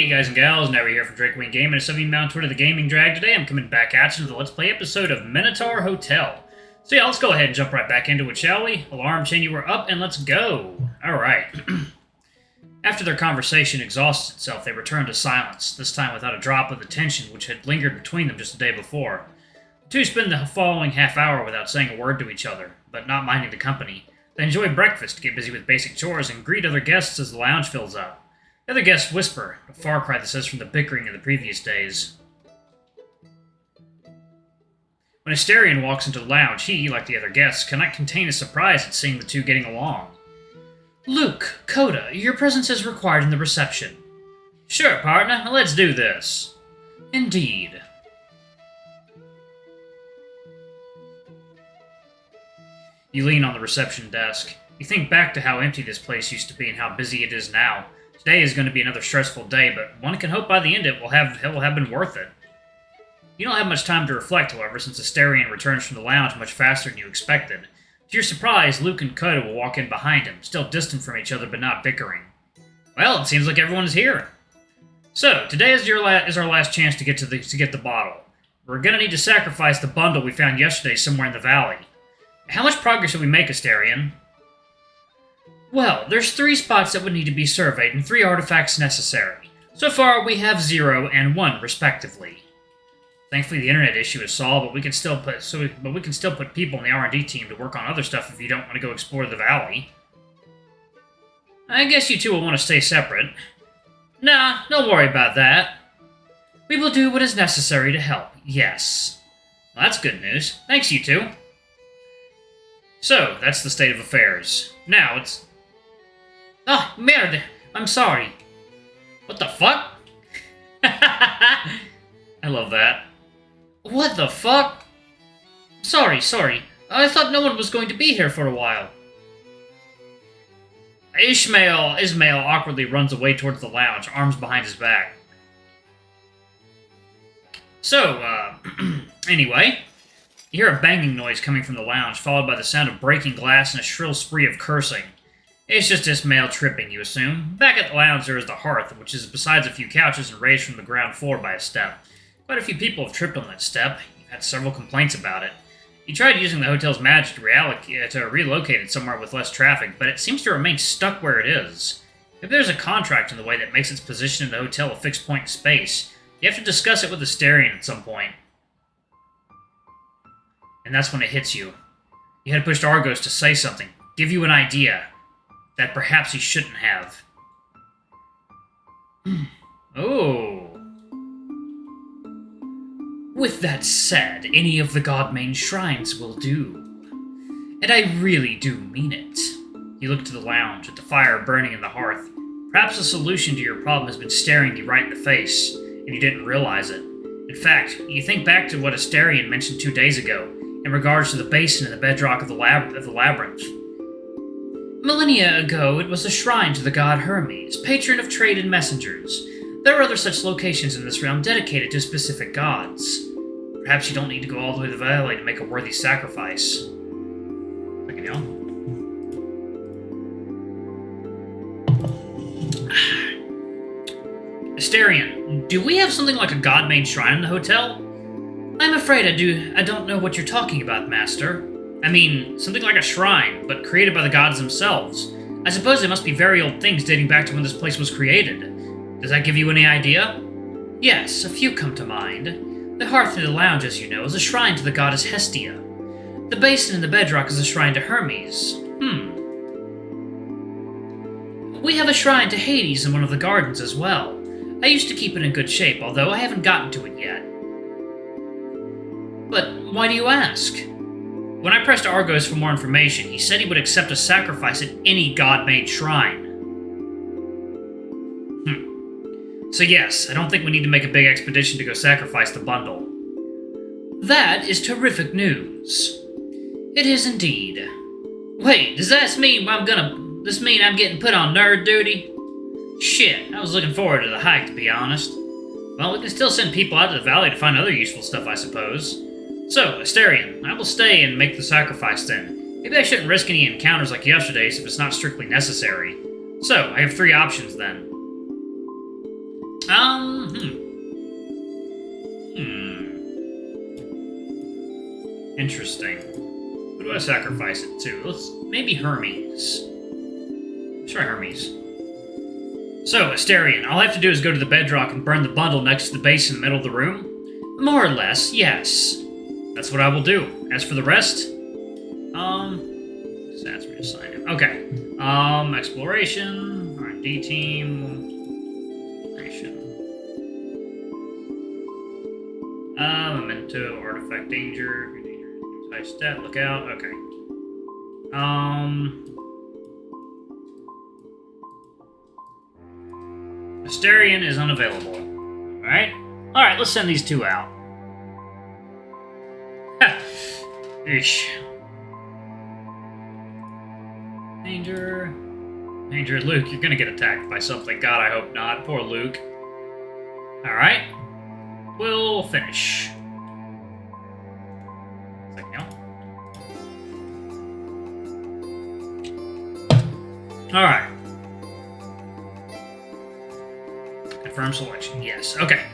Hey guys and gals, Never here from Drake Wing Gaming, and some of you on Twitter, the Gaming Drag. Today I'm coming back at you with a Let's Play episode of Minotaur Hotel. So yeah, let's go ahead and jump right back into it, shall we? Alarm chain, you were up, and let's go. Alright. After their conversation exhausted itself, they returned to silence, this time without a drop of the tension which had lingered between them just the day before. The two spent the following half hour without saying a word to each other, but not minding the company. They enjoy breakfast, get busy with basic chores, and greet other guests as the lounge fills up. The other guests whisper, a far cry that says from the bickering of the previous days. When Asterion walks into the lounge, he, like the other guests, cannot contain his surprise at seeing the two getting along. Luke, Coda, your presence is required in the reception. Sure, partner, let's do this. Indeed. You lean on the reception desk. You think back to how empty this place used to be and how busy it is now. Today is going to be another stressful day, but one can hope by the end it will have been worth it. You don't have much time to reflect, however, since Asterion returns from the lounge much faster than you expected. To your surprise, Luke and Coda will walk in behind him, still distant from each other but not bickering. Well, it seems like everyone is here. So, today is our last chance to get the bottle. We're going to need to sacrifice the bundle we found yesterday somewhere in the valley. How much progress should we make, Asterion? Well, there's 3 spots that would need to be surveyed and 3 artifacts necessary. So far, we have 0 and 1, respectively. Thankfully, the internet issue is solved, but we can still put people in the R&D team to work on other stuff if you don't want to go explore the valley. I guess you two will want to stay separate. Nah, don't worry about that. We will do what is necessary to help, yes. Well, that's good news. Thanks, you two. So, that's the state of affairs. Now, it's... Ah, merde! I'm sorry. What the fuck? I love that. What the fuck? Sorry. I thought no one was going to be here for a while. Ismail awkwardly runs away towards the lounge, arms behind his back. So, anyway... You hear a banging noise coming from the lounge, followed by the sound of breaking glass and a shrill spree of cursing. It's just Ismail tripping, you assume. Back at the lounge there is the hearth, which is besides a few couches and raised from the ground floor by a step. Quite a few people have tripped on that step. You've had several complaints about it. You tried using the hotel's magic to relocate it somewhere with less traffic, but it seems to remain stuck where it is. If there's a contract in the way that makes its position in the hotel a fixed point in space, you have to discuss it with Asterion at some point. And that's when it hits you. You had pushed Argos to say something, give you an idea, that perhaps he shouldn't have. Oh. With that said, any of the Godmane shrines will do. And I really do mean it. You look to the lounge, at the fire burning in the hearth. Perhaps the solution to your problem has been staring you right in the face, and you didn't realize it. In fact, you think back to what Asterion mentioned 2 days ago, in regards to the basin in the bedrock of the labyrinth. Millennia ago, it was a shrine to the god Hermes, patron of trade and messengers. There are other such locations in this realm dedicated to specific gods. Perhaps you don't need to go all the way to the valley to make a worthy sacrifice. Asterion, do we have something like a Godmane shrine in the hotel? I'm afraid I don't know what you're talking about, Master. I mean, something like a shrine, but created by the gods themselves. I suppose they must be very old things dating back to when this place was created. Does that give you any idea? Yes, a few come to mind. The hearth in the lounge, as you know, is a shrine to the goddess Hestia. The basin in the bedrock is a shrine to Hermes. We have a shrine to Hades in one of the gardens as well. I used to keep it in good shape, although I haven't gotten to it yet. But why do you ask? When I pressed Argos for more information, he said he would accept a sacrifice at any God-made shrine. So yes, I don't think we need to make a big expedition to go sacrifice the bundle. That is terrific news. It is indeed. Wait, does that mean I'm getting put on nerd duty? Shit, I was looking forward to the hike, to be honest. Well, we can still send people out to the valley to find other useful stuff, I suppose. So, Asterion, I will stay and make the sacrifice then. Maybe I shouldn't risk any encounters like yesterday's if it's not strictly necessary. So, I have 3 options then. Interesting. Who do I sacrifice it to? Maybe Hermes. Let's try Hermes. So, Asterion, all I have to do is go to the bedrock and burn the bundle next to the base in the middle of the room? More or less, yes. That's what I will do. As for the rest, stats reassign him. Okay. Exploration, R&D team, exploration. Memento, artifact danger, high stat, look out. Okay. Asterion is unavailable. Alright? Alright, let's send these two out. Ha! Eesh. Danger. Danger, Luke, you're gonna get attacked by something. God, I hope not. Poor Luke. Alright. We'll finish. Alright. Confirm selection. Yes. Okay.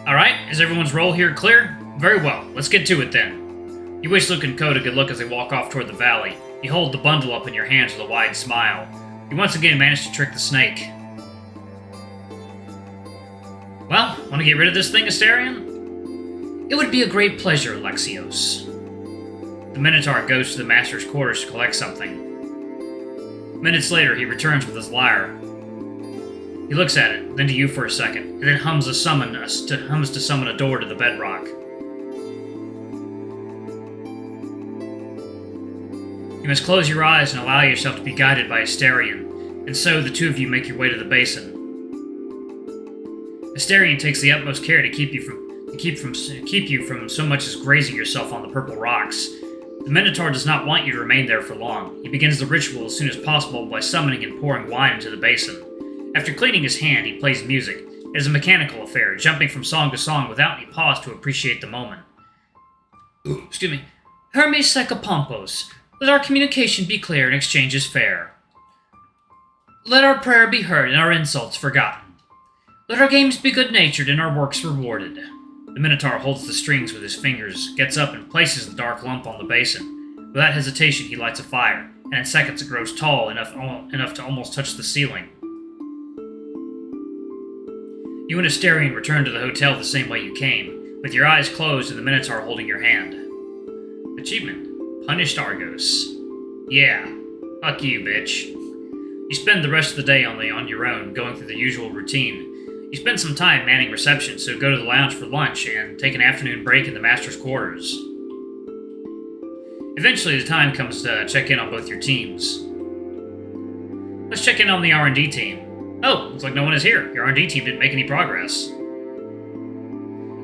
Alright. Is everyone's role here clear? Very well. Let's get to it then. You wish Luke and Code a good look as they walk off toward the valley. You hold the bundle up in your hands with a wide smile. You once again manage to trick the snake. Well, want to get rid of this thing, Asterion? It would be a great pleasure, Alexios. The Minotaur goes to the Master's quarters to collect something. Minutes later, he returns with his lyre. He looks at it, then to you for a second, and then hums to summon a door to the bedrock. You must close your eyes and allow yourself to be guided by Asterion, and so the two of you make your way to the basin. Asterion takes the utmost care to keep you from so much as grazing yourself on the purple rocks. The Minotaur does not want you to remain there for long. He begins the ritual as soon as possible by summoning and pouring wine into the basin. After cleaning his hand, he plays music. It is a mechanical affair, jumping from song to song without any pause to appreciate the moment. Excuse me. Hermes Psychopompos, let our communication be clear and exchanges fair. Let our prayer be heard and our insults forgotten. Let our games be good-natured and our works rewarded. The Minotaur holds the strings with his fingers, gets up, and places the dark lump on the basin. Without hesitation, he lights a fire, and in seconds it grows tall enough to almost touch the ceiling. You and Asterion return to the hotel the same way you came, with your eyes closed and the Minotaur holding your hand. Achievement: Punished Argos. Yeah, fuck you, bitch. You spend the rest of the day on your own, going through the usual routine. You spend some time manning reception, so go to the lounge for lunch and take an afternoon break in the Master's quarters. Eventually, the time comes to check in on both your teams. Let's check in on the R&D team. Oh, looks like no one is here. Your R&D team didn't make any progress.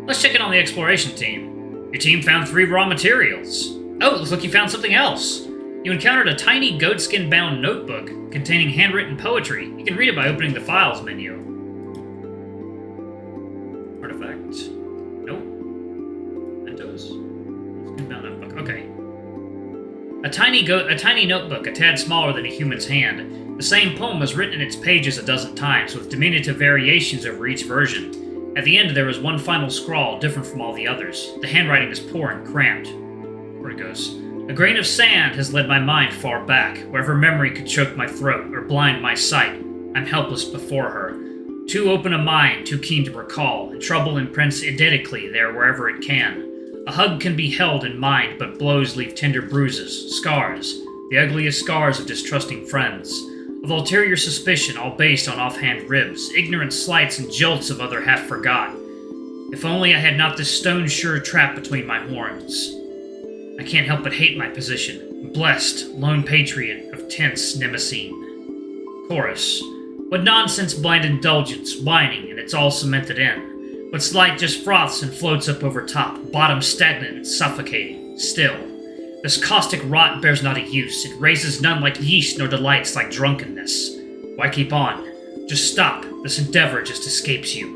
Let's check in on the exploration team. Your team found 3 raw materials. Oh, looks like you found something else. You encountered a tiny goatskin-bound notebook containing handwritten poetry. You can read it by opening the Files menu. Artifact. Nope. Mentos. Goatskin-bound notebook. Okay. A tiny notebook, a tad smaller than a human's hand. The same poem was written in its pages a dozen times, with diminutive variations over each version. At the end, there was one final scrawl, different from all the others. The handwriting is poor and cramped. Where it goes. A grain of sand has led my mind far back, wherever memory could choke my throat or blind my sight. I'm helpless before her. Too open a mind, too keen to recall, and trouble imprints eidetically there wherever it can. A hug can be held in mind, but blows leave tender bruises, scars, the ugliest scars of distrusting friends. Of ulterior suspicion, all based on offhand ribs, ignorant slights and jolts of other half forgot. If only I had not this stone-sure trap between my horns. I can't help but hate my position. Blessed, lone patriot of tense Nemesine. Chorus. What nonsense blind indulgence, whining, and it's all cemented in. What's light just froths and floats up over top, bottom stagnant and suffocating. Still, this caustic rot bears not a use. It raises none like yeast, nor delights like drunkenness. Why keep on? Just stop. This endeavor just escapes you.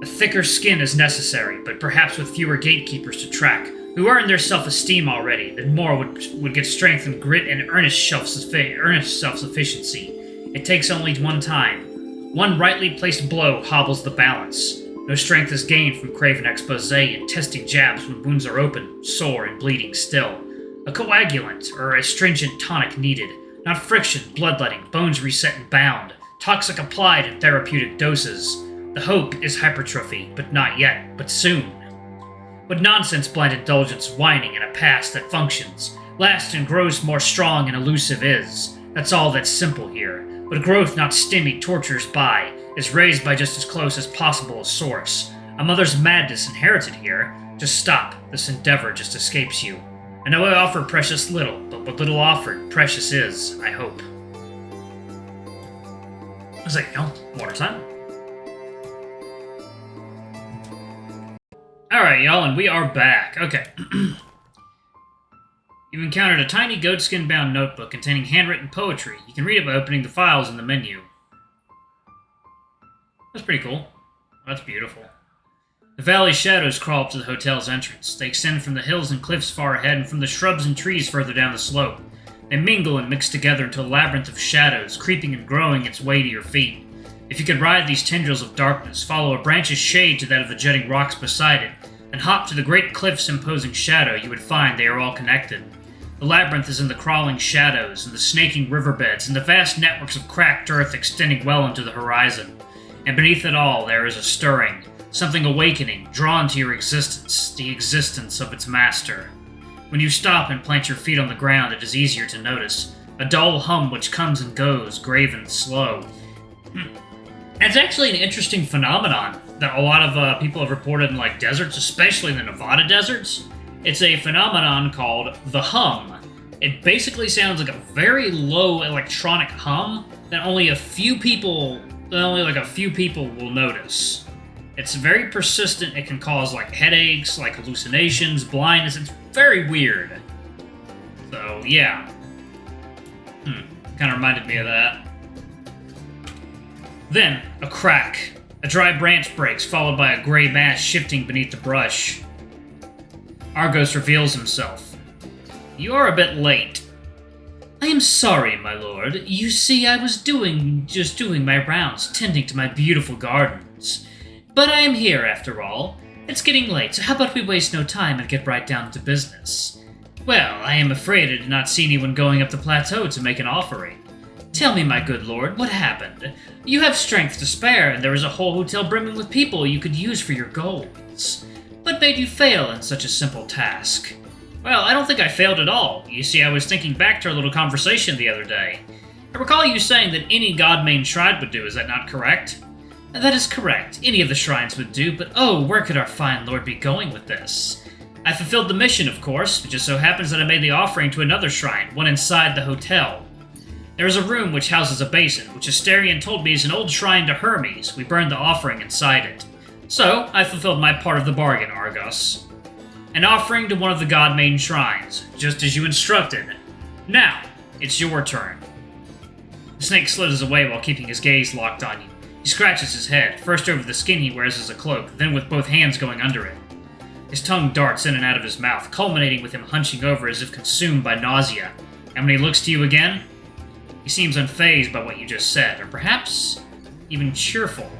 A thicker skin is necessary, but perhaps with fewer gatekeepers to track, who earn their self-esteem already, then more would get strength and grit and earnest self-sufficiency. It takes only one time. One rightly placed blow hobbles the balance. No strength is gained from craven expose and testing jabs when wounds are open, sore, and bleeding still. A coagulant or astringent tonic needed, not friction, bloodletting, bones reset and bound, toxic applied in therapeutic doses. The hope is hypertrophy, but not yet, but soon. What nonsense blind indulgence whining in a past that functions, lasts and grows more strong and elusive is. That's all that's simple here. But growth not stimmy tortures by, is raised by just as close as possible a source. A mother's madness inherited here. Just stop, this endeavor just escapes you. I know I offer precious little, but what little offered, precious is, I hope. It's like, water time. Alright, y'all, and we are back. Okay. You've encountered a tiny goatskin-bound notebook containing handwritten poetry. You can read it by opening the files in the menu. That's pretty cool. That's beautiful. The valley's shadows crawl up to the hotel's entrance. They extend from the hills and cliffs far ahead and from the shrubs and trees further down the slope. They mingle and mix together into a labyrinth of shadows, creeping and growing its way to your feet. If you could ride these tendrils of darkness, follow a branch's shade to that of the jutting rocks beside it, and hop to the great cliff's imposing shadow, you would find they are all connected. The labyrinth is in the crawling shadows, and the snaking riverbeds, and the vast networks of cracked earth extending well into the horizon. And beneath it all, there is a stirring, something awakening, drawn to your existence, the existence of its master. When you stop and plant your feet on the ground, it is easier to notice. A dull hum which comes and goes, grave and slow. It's actually an interesting phenomenon that a lot of people have reported in deserts, especially the Nevada deserts. It's a phenomenon called the hum. It basically sounds like a very low electronic hum that only a few people will notice. It's very persistent. It can cause headaches, hallucinations, blindness. It's very weird. So yeah. Kind of reminded me of that. Then, a crack. A dry branch breaks, followed by a gray mass shifting beneath the brush. Argos reveals himself. You are a bit late. I am sorry, my lord. You see, I was just doing my rounds, tending to my beautiful gardens. But I am here, after all. It's getting late, so how about we waste no time and get right down to business? Well, I am afraid I did not see anyone going up the plateau to make an offering. Tell me, my good lord, what happened? You have strength to spare, and there is a whole hotel brimming with people you could use for your goals. What made you fail in such a simple task? Well, I don't think I failed at all. You see, I was thinking back to our little conversation the other day. I recall you saying that any god-made shrine would do, is that not correct? That is correct. Any of the shrines would do, but oh, where could our fine lord be going with this? I fulfilled the mission, of course. It just so happens that I made the offering to another shrine, one inside the hotel. There is a room which houses a basin, which Asterion told me is an old shrine to Hermes. We burned the offering inside it. So, I fulfilled my part of the bargain, Argos. An offering to one of the god-made shrines, just as you instructed. Now, it's your turn. The snake slithers away while keeping his gaze locked on you. He scratches his head, first over the skin he wears as a cloak, then with both hands going under it. His tongue darts in and out of his mouth, culminating with him hunching over as if consumed by nausea. And when he looks to you again, he seems unfazed by what you just said, or perhaps even cheerful.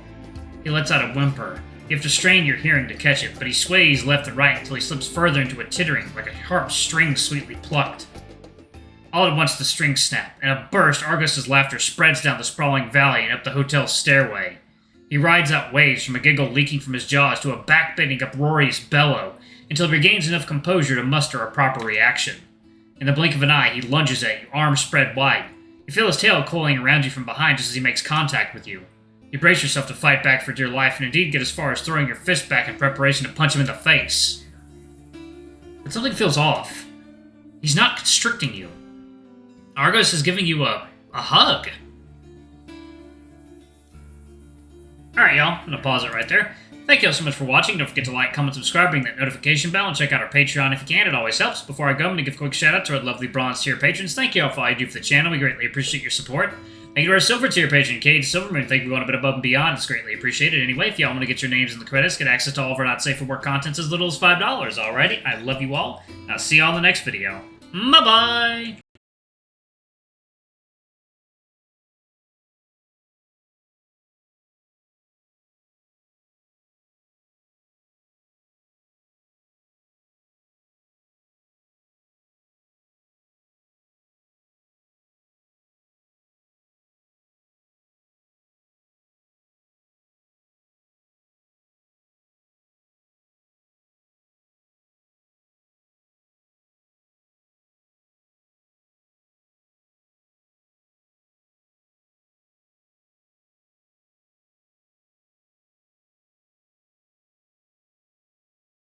He lets out a whimper. You have to strain your hearing to catch it, but he sways left and right until he slips further into a tittering, like a harp string sweetly plucked. All at once the strings snap. In a burst, Argos' laughter spreads down the sprawling valley and up the hotel's stairway. He rides out waves from a giggle leaking from his jaws to a backbiting, uproarious bellow, until he regains enough composure to muster a proper reaction. In the blink of an eye, he lunges at you, arms spread wide. You feel his tail coiling around you from behind just as he makes contact with you. You brace yourself to fight back for dear life and indeed get as far as throwing your fist back in preparation to punch him in the face. But something feels off. He's not constricting you. Argos is giving you a hug. Alright, y'all. I'm going to pause it right there. Thank you all so much for watching. Don't forget to like, comment, subscribe, ring that notification bell, and check out our Patreon if you can. It always helps. Before I go, I'm going to give a quick shout out to our lovely bronze tier patrons. Thank you all for all you do for the channel. We greatly appreciate your support. Thank you to our silver tier patron, Cade Silverman. Thank you for going a bit above and beyond. It's greatly appreciated. Anyway, if y'all want to get your names in the credits, get access to all of our not safe for work contents as little as $5. Alrighty, I love you all. I'll see you all in the next video. Bye-bye!